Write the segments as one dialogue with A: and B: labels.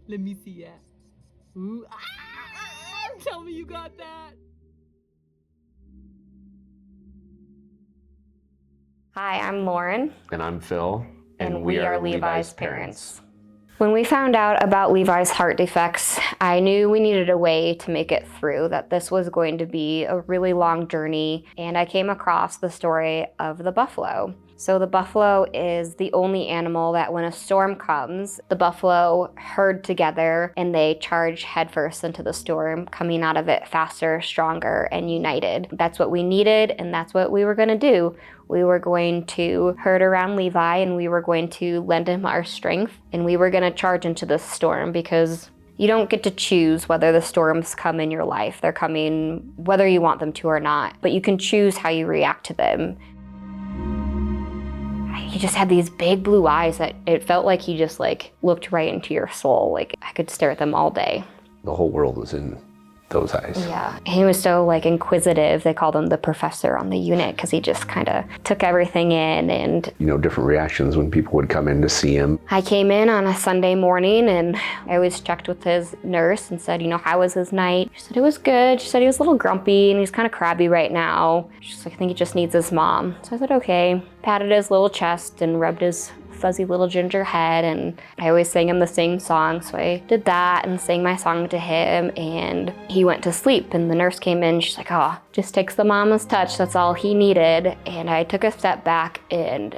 A: Let me see that. Ooh, tell me you got that.
B: Hi, I'm Lauren.
C: And I'm Phil.
B: And we are Levi's parents. When we found out about Levi's heart defects, I knew we needed a way to make it through, that this was going to be a really long journey, and I came across the story of the buffalo. So the buffalo is the only animal that when a storm comes, the buffalo herd together and they charge headfirst into the storm, coming out of it faster, stronger, and united. That's what we needed, and that's what we were gonna do. We were going to herd around Levi, and we were going to lend him our strength, and we were gonna charge into the storm, because you don't get to choose whether the storms come in your life. They're coming whether you want them to or not, but you can choose how you react to them. He just had these big blue eyes that it felt like he just looked right into your soul. Like I could stare at them all day.
C: The whole world was in those eyes.
B: Yeah, he was so inquisitive. They called him the professor on the unit because he just kind of took everything in, and
C: different reactions when people would come in to see him.
B: I came in on a Sunday morning and I always checked with his nurse and said, how was his night? She said it was good. She said he was a little grumpy and he's kind of crabby right now. She's like, I think he just needs his mom. So I said, okay. Patted his little chest and rubbed his fuzzy little ginger head, and I always sang him the same song, so I did that and sang my song to him, and he went to sleep. And the nurse came in, she's like, oh, just takes the mama's touch, that's all he needed. And I took a step back, and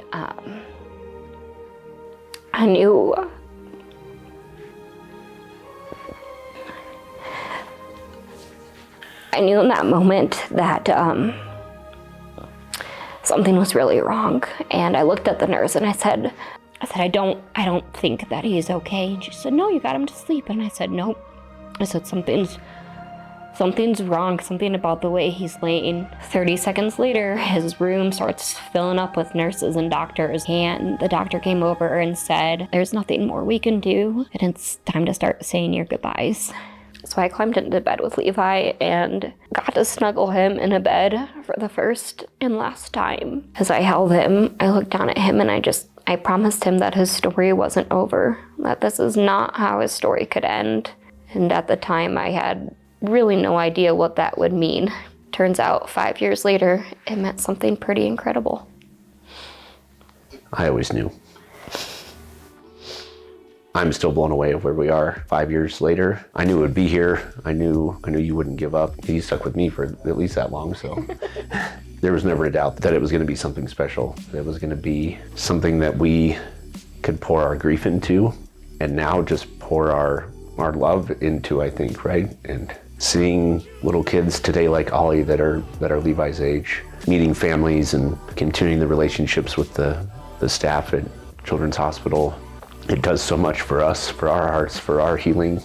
B: I knew in that moment that something was really wrong. And I looked at the nurse and I said, I don't think that he's okay. And she said, no, you got him to sleep. And I said, nope. I said, something's wrong, something about the way he's laying. 30 seconds later, his room starts filling up with nurses and doctors. And the doctor came over and said, there's nothing more we can do, and it's time to start saying your goodbyes. So I climbed into bed with Levi and got to snuggle him in a bed for the first and last time. As I held him, I looked down at him and I promised him that his story wasn't over, that this is not how his story could end. And at the time, I had really no idea what that would mean. Turns out 5 years later, it meant something pretty incredible.
C: I always knew. I'm still blown away of where we are 5 years later. I knew it would be here. I knew you wouldn't give up. You stuck with me for at least that long, so. There was never a doubt that it was gonna be something special. It was gonna be something that we could pour our grief into, and now just pour our love into, I think, right? And seeing little kids today like Ollie that are Levi's age, meeting families and continuing the relationships with the staff at Children's Hospital, it does so much for us, for our hearts, for our healing,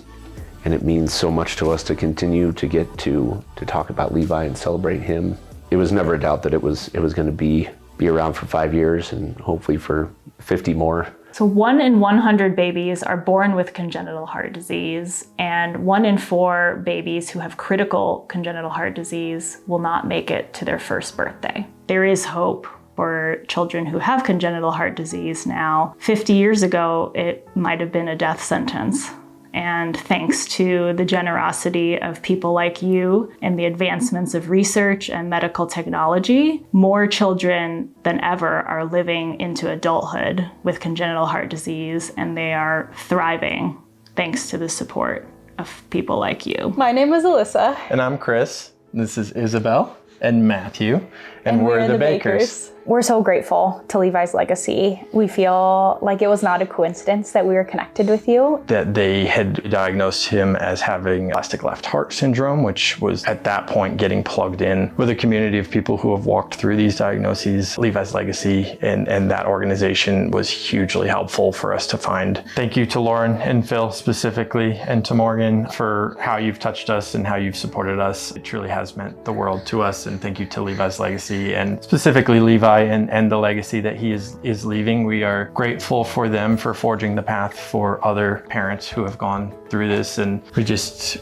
C: and it means so much to us to continue to get to talk about Levi and celebrate him. It was never a doubt that it was going to be around for 5 years and hopefully for 50 more.
D: So 1 in 100 babies are born with congenital heart disease, and 1 in 4 babies who have critical congenital heart disease will not make it to their first birthday. There is hope for children who have congenital heart disease now. 50 years ago, it might have been a death sentence. And thanks to the generosity of people like you and the advancements of research and medical technology, more children than ever are living into adulthood with congenital heart disease, and they are thriving thanks to the support of people like you.
E: My name is Alyssa.
F: And I'm Chris. This is Isabel and Matthew, and we're the Bakers.
E: We're so grateful to Levi's legacy. We feel like it was not a coincidence that we were connected with you.
F: That they had diagnosed him as having plastic left heart syndrome, which was at that point getting plugged in with a community of people who have walked through these diagnoses. Levi's legacy and that organization was hugely helpful for us to find. Thank you to Lauren and Phil specifically, and to Morgan for how you've touched us and how you've supported us. It truly has meant the world to us, and thank you to Levi's legacy, and specifically Levi and the legacy that he is leaving. We are grateful for them for forging the path for other parents who have gone through this, and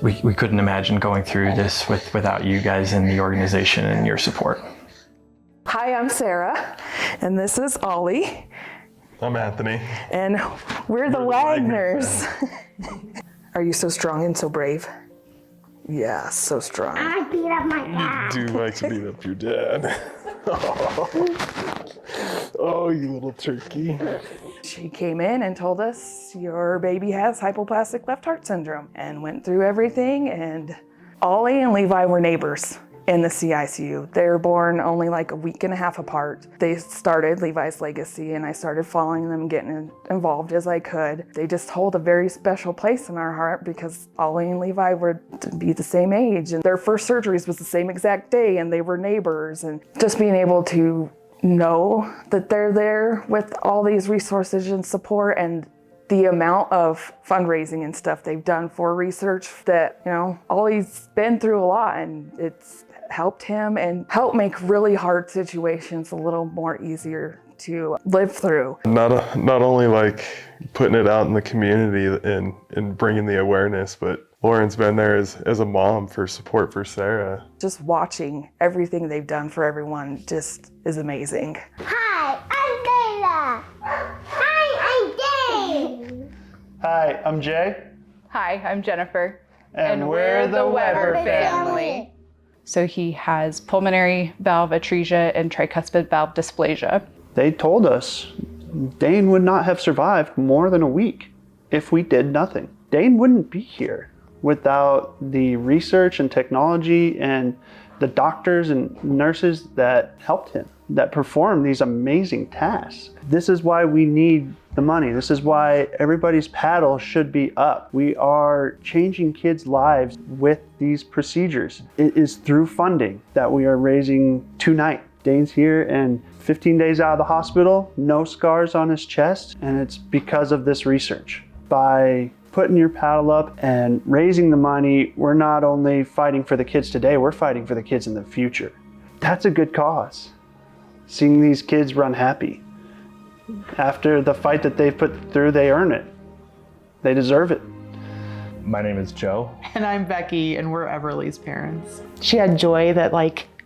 F: we couldn't imagine going through this without you guys and the organization and your support.
G: Hi, I'm Sarah, and this is Ollie.
H: I'm Anthony.
G: And we're the Wagners. Are you so strong and so brave? Yeah, so strong.
H: I beat up my dad.
I: You do like to beat up your dad. Oh, you little turkey.
G: She came in and told us your baby has hypoplastic left heart syndrome and went through everything, and Ollie and Levi were neighbors in the CICU. They were born only like a week and a half apart. They started Levi's Legacy and I started following them and getting involved as I could. They just hold a very special place in our heart because Ollie and Levi were to be the same age and their first surgeries was the same exact day and they were neighbors, and just being able to know that they're there with all these resources and support and the amount of fundraising and stuff they've done for research that, Ollie's been through a lot and it's helped him and helped make really hard situations a little more easier to live through.
I: Not only like putting it out in the community and bringing the awareness, but Lauren's been there as a mom for support for Sarah.
G: Just watching everything they've done for everyone just is amazing.
H: Hi, I'm Dana. Hi, I'm Dave.
J: Hi, I'm Jay.
K: Hi, I'm Jennifer.
J: And we're the Weber family.
K: So he has pulmonary valve atresia and tricuspid valve dysplasia.
J: They told us Dane would not have survived more than a week if we did nothing. Dane wouldn't be here without the research and technology and the doctors and nurses that helped him, that performed these amazing tasks. This is why we need the money. This is why everybody's paddle should be up. We are changing kids' lives with these procedures. It is through funding that we are raising tonight. Dane's here and 15 days out of the hospital, no scars on his chest, and it's because of this research. By putting your paddle up and raising the money, we're not only fighting for the kids today, we're fighting for the kids in the future. That's a good cause. Seeing these kids run happy. After the fight that they've put through, they earn it. They deserve it.
L: My name is Joe.
M: And I'm Becky, and we're Everly's parents.
N: She had joy that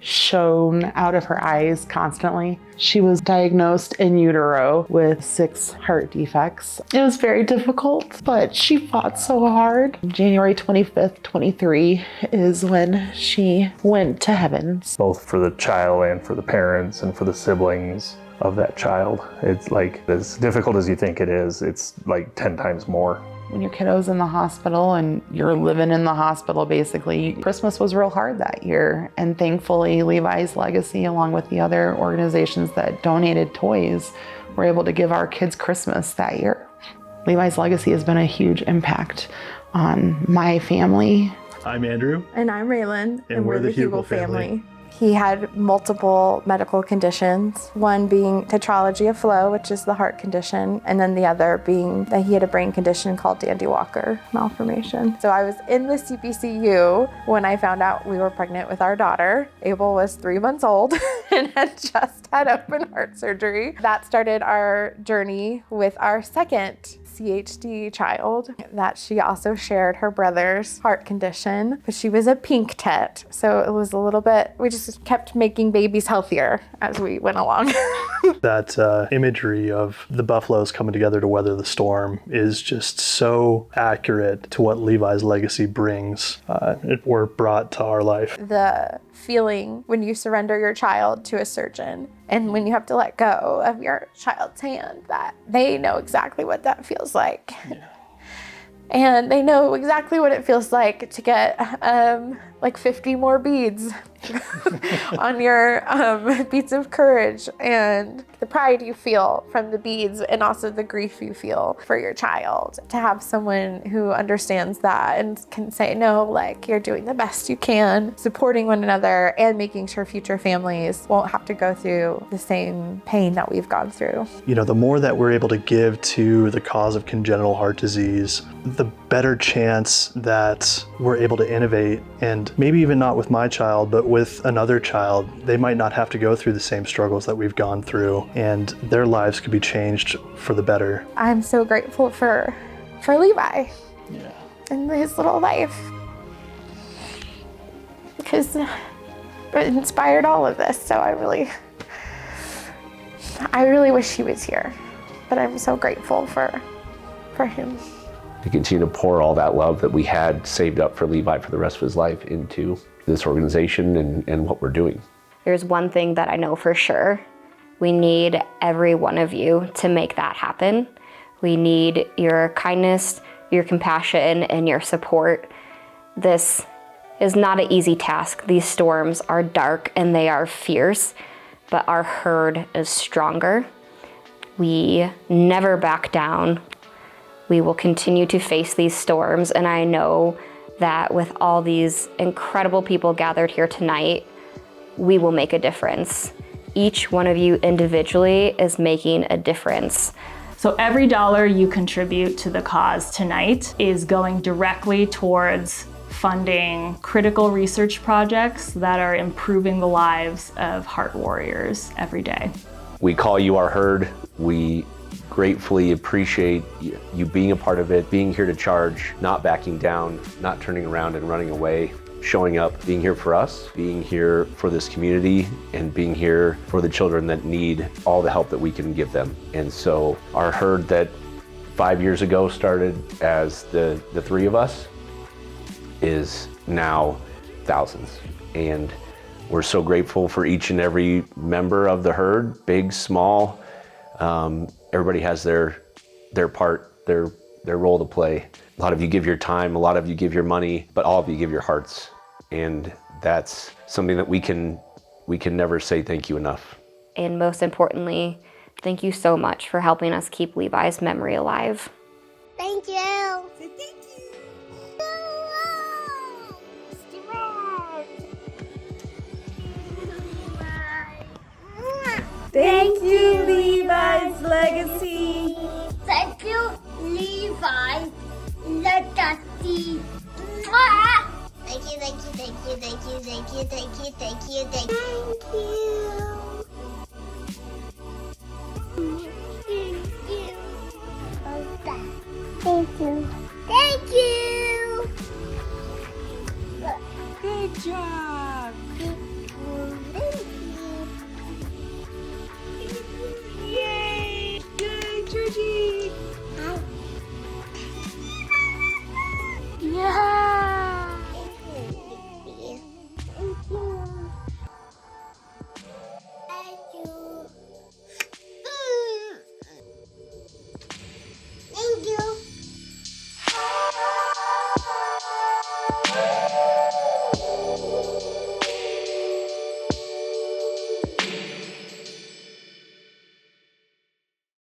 N: shone out of her eyes constantly. She was diagnosed in utero with 6 heart defects. It was very difficult, but she fought so hard. January 25th, 23 is when she went to heaven.
F: Both for the child and for the parents and for the siblings of that child. It's like as difficult as you think it is, it's like 10 times more.
N: When your kiddo's in the hospital and you're living in the hospital basically, Christmas was real hard that year. And thankfully, Levi's Legacy, along with the other organizations that donated toys, were able to give our kids Christmas that year. Levi's Legacy has been a huge impact on my family.
O: I'm Andrew.
P: And I'm Raylan.
O: And we're the Hugel family.
P: He had multiple medical conditions, one being tetralogy of flow, which is the heart condition, and then the other being that he had a brain condition called Dandy-Walker malformation. So I was in the CPCU when I found out we were pregnant with our daughter. Abel was 3 months old and had just had open heart surgery. That started our journey with our second CHD child, that she also shared her brother's heart condition, but she was a pink tet. So it was a little bit, we just kept making babies healthier as we went along.
O: That imagery of the buffaloes coming together to weather the storm is just so accurate to what Levi's Legacy brings or brought to our life.
P: The feeling when you surrender your child to a surgeon and when you have to let go of your child's hand, that they know exactly what that feels like. Yeah. And they know exactly what it feels like to get 50 more beads on your beads of courage, and the pride you feel from the beads and also the grief you feel for your child. To have someone who understands that and can say, no, you're doing the best you can, supporting one another and making sure future families won't have to go through the same pain that we've gone through.
O: The more that we're able to give to the cause of congenital heart disease, the better chance that we're able to innovate, and maybe even not with my child, but with another child, they might not have to go through the same struggles that we've gone through, and their lives could be changed for the better.
P: I'm so grateful for Levi and his little life, because it inspired all of this. So I really wish he was here, but I'm so grateful for him.
C: to continue to pour all that love that we had saved up for Levi for the rest of his life into this organization and what we're doing.
B: There's one thing that I know for sure. We need every one of you to make that happen. We need your kindness, your compassion, and your support. This is not an easy task. These storms are dark and they are fierce, but our herd is stronger. We never back down. We will continue to face these storms, and I know that with all these incredible people gathered here tonight, we will make a difference. Each one of you individually is making a difference.
D: So every dollar you contribute to the cause tonight is going directly towards funding critical research projects that are improving the lives of heart warriors every day.
C: We call you our herd. We gratefully appreciate you being a part of it, being here to charge, not backing down, not turning around and running away, showing up, being here for us, being here for this community, and being here for the children that need all the help that we can give them. And so our herd that 5 years ago started as the three of us is now thousands. And we're so grateful for each and every member of the herd, big, small. Everybody has their part, their role to play. A lot of you give your time, a lot of you give your money, but all of you give your hearts. And that's something that we can never say thank you enough.
B: And most importantly, thank you so much for helping us keep Levi's memory alive.
H: Thank you.
Q: Thank you, Levi's legacy.
H: Thank you, Levi legacy. Thank you, thank you, thank you, thank you, thank you, thank you, thank you, thank you. Thank you. Thank you.